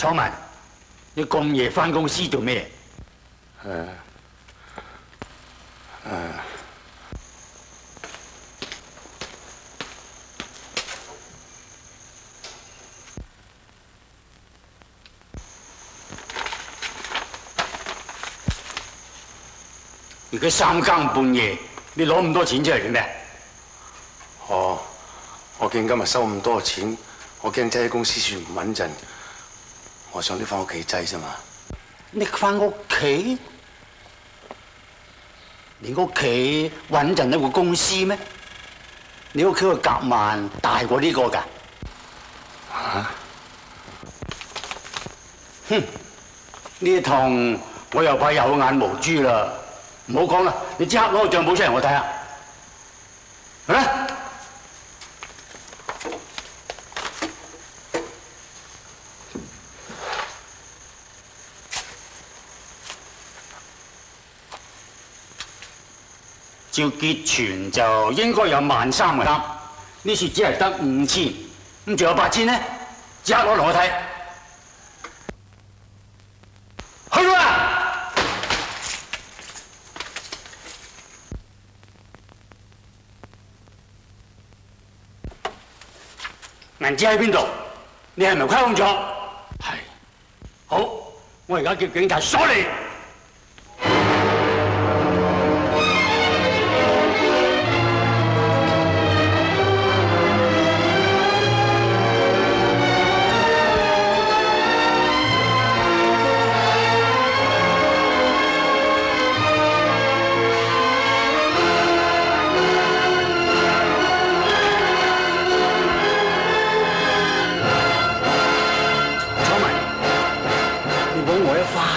楚文，你咁夜翻公司做咩？而家三更半夜，你攞咁多錢出嚟做咩？我見今日收咁多錢，我驚擠喺公司算唔穩陣，我想拎翻屋企擠啫嘛。拎翻屋企？你屋企穩陣得過公司咩？你屋企個夾萬大過呢個㗎？哼！呢一趟我又怕有眼無珠啦。唔好講啦，你即刻攞個帳簿出嚟我睇下。係啦。照結存就應該有13,000嘅，呢次只係得5,000，咁仲有8,000呢？即刻攞嚟我睇。去啦！銀紙喺邊度？你係咪虧空咗？係。好，我而家叫警察鎖你。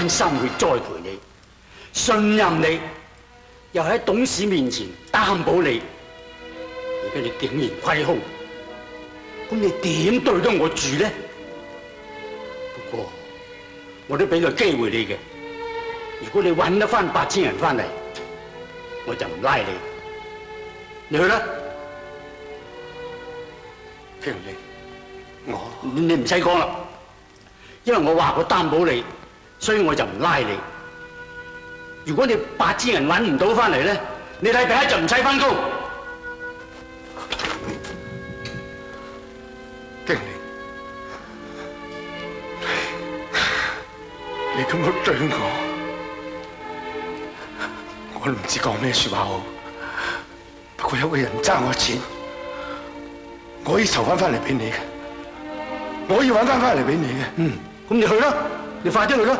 心血栽培你，信任你，又喺董事面前擔保你，而家你竟然虧空，咁你點對得我住呢？不過我都俾個機會你嘅，如果你揾得翻8,000人翻嚟，我就唔拉你。你去啦，經理，你唔使講啦，因為我話過擔保你。所以我就唔拉你。如果你8,000人揾唔到翻嚟咧，你睇第一就唔使翻工。經理，你咁樣對我都唔知講咩説話好。不過有個人爭我錢，我可以籌翻嚟俾你嘅，我可以揾翻嚟俾你嘅。咁你去啦。你快啲去啦！